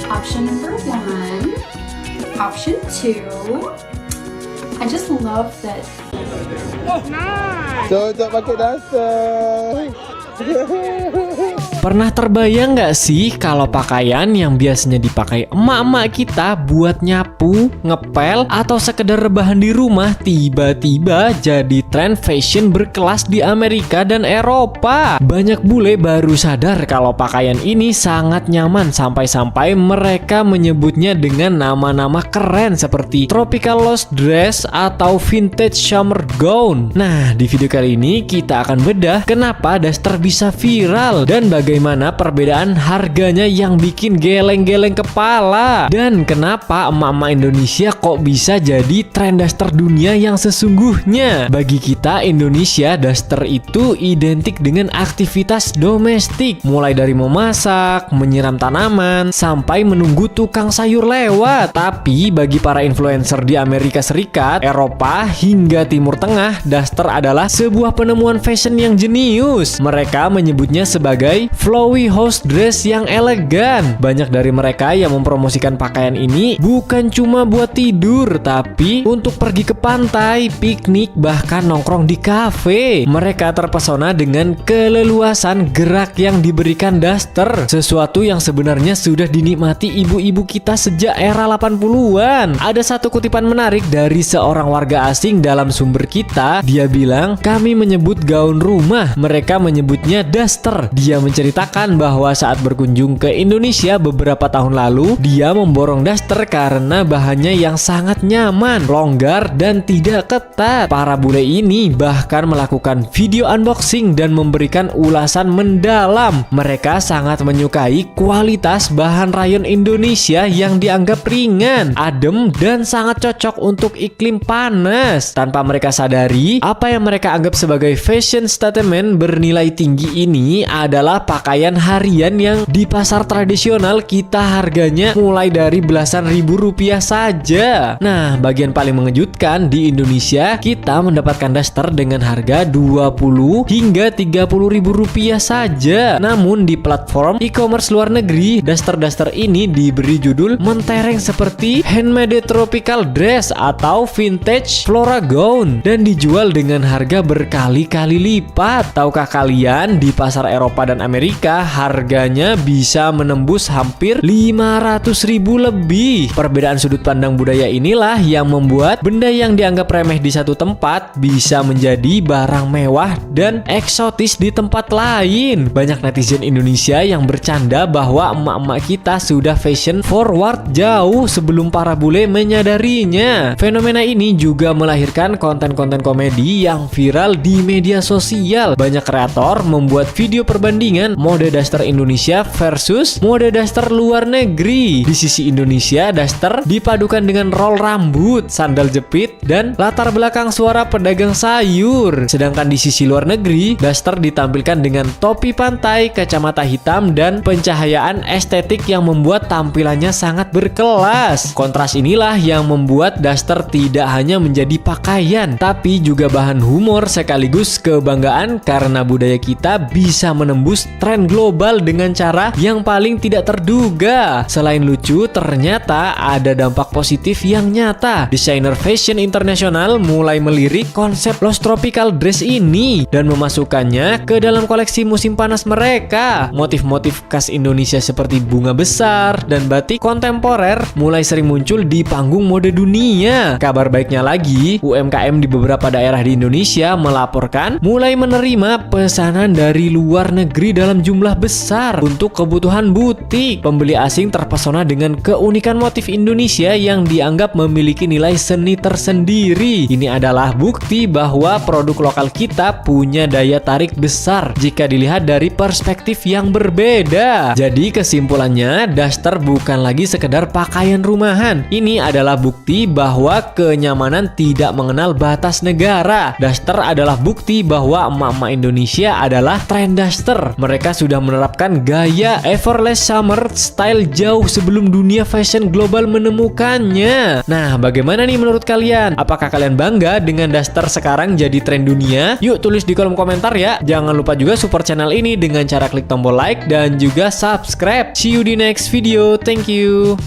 Option number 1. Option 2. I just love that. Cocok pakai daster. Pernah terbayang nggak sih kalau pakaian yang biasanya dipakai emak-emak kita buat nyapu, ngepel, atau sekedar rebahan di rumah tiba-tiba jadi tren fashion berkelas di Amerika dan Eropa? Banyak bule baru sadar kalau pakaian ini sangat nyaman sampai-sampai mereka menyebutnya dengan nama-nama keren seperti tropical lost dress atau vintage summer gown. Nah, di video kali ini kita akan bedah kenapa daster bisa viral dan bagaimana perbedaan harganya yang bikin geleng-geleng kepala, dan kenapa emak-emak Indonesia kok bisa jadi tren daster dunia yang sesungguhnya. Bagi kita Indonesia, daster itu identik dengan aktivitas domestik, mulai dari memasak, menyiram tanaman, sampai menunggu tukang sayur lewat. Tapi bagi para influencer di Amerika Serikat, Eropa, hingga Timur Tengah, daster adalah sebuah penemuan fashion yang jenius. Mereka menyebutnya sebagai flowy house dress yang elegan. Banyak dari mereka yang mempromosikan pakaian ini bukan cuma buat tidur, tapi untuk pergi ke pantai, piknik, bahkan nongkrong di kafe. Mereka terpesona dengan keleluasan gerak yang diberikan daster, sesuatu yang sebenarnya sudah dinikmati ibu-ibu kita sejak era 80-an. Ada satu kutipan menarik dari seorang warga asing dalam sumber kita. Dia bilang, "Kami menyebut gaun rumah, mereka menyebutnya daster." Dia menceritakan bahwa saat berkunjung ke Indonesia beberapa tahun lalu, dia memborong daster karena bahannya yang sangat nyaman, longgar, dan tidak ketat. Para bule ini bahkan melakukan video unboxing dan memberikan ulasan mendalam. Mereka sangat menyukai kualitas bahan rayon Indonesia yang dianggap ringan, adem, dan sangat cocok untuk iklim panas. Tanpa mereka sadari, apa yang mereka anggap sebagai fashion statement bernilai tinggi ini adalah pakaian harian yang di pasar tradisional kita harganya mulai dari belasan ribu rupiah saja. Nah, bagian paling mengejutkan, di Indonesia kita mendapatkan daster dengan harga 20 hingga 30 ribu rupiah saja. Namun di platform e-commerce luar negeri, daster-daster ini diberi judul mentereng seperti handmade tropical dress atau vintage flora gown dan dijual dengan harga berkali-kali lipat. Tahukah kalian, di pasar Eropa dan Amerika harganya bisa menembus hampir 500 ribu lebih. Perbedaan sudut pandang budaya inilah yang membuat benda yang dianggap remeh di satu tempat bisa menjadi barang mewah dan eksotis di tempat lain. Banyak netizen Indonesia yang bercanda bahwa emak-emak kita sudah fashion forward jauh sebelum para bule menyadarinya. Fenomena ini juga melahirkan konten-konten komedi yang viral di media sosial. Banyak kreator membuat video perbandingan mode daster Indonesia versus mode daster luar negeri. Di sisi Indonesia, daster dipadukan dengan roll rambut, sandal jepit, dan latar belakang suara pedagang sayur. Sedangkan di sisi luar negeri, daster ditampilkan dengan topi pantai, kacamata hitam, dan pencahayaan estetik yang membuat tampilannya sangat berkelas. Kontras inilah yang membuat daster tidak hanya menjadi pakaian, tapi juga bahan humor sekaligus kebanggaan karena budaya kita bisa menembus tren global dengan cara yang paling tidak terduga. Selain lucu, ternyata ada dampak positif yang nyata. Desainer fashion internasional mulai melirik konsep lost tropical dress ini dan memasukkannya ke dalam koleksi musim panas mereka. Motif-motif khas Indonesia seperti bunga besar dan batik kontemporer mulai sering muncul di panggung mode dunia. Kabar baiknya lagi, UMKM di beberapa daerah di Indonesia melaporkan mulai menerima pesanan dari luar negeri dalam jumlah besar untuk kebutuhan butik. Pembeli asing terpesona dengan keunikan motif Indonesia yang dianggap memiliki nilai seni tersendiri. Ini adalah bukti bahwa produk lokal kita punya daya tarik besar jika dilihat dari perspektif yang berbeda. Jadi kesimpulannya, daster bukan lagi sekedar pakaian rumahan. Ini adalah bukti bahwa kenyamanan tidak mengenal batas negara. Daster adalah bukti bahwa emak-emak Indonesia adalah tren daster. Mereka mereka sudah menerapkan gaya effortless summer style jauh sebelum dunia fashion global menemukannya. Nah, bagaimana nih menurut kalian? Apakah kalian bangga dengan daster sekarang jadi tren dunia? Yuk tulis di kolom komentar ya. Jangan lupa juga support channel ini dengan cara klik tombol like dan juga subscribe. See you di next video. Thank you.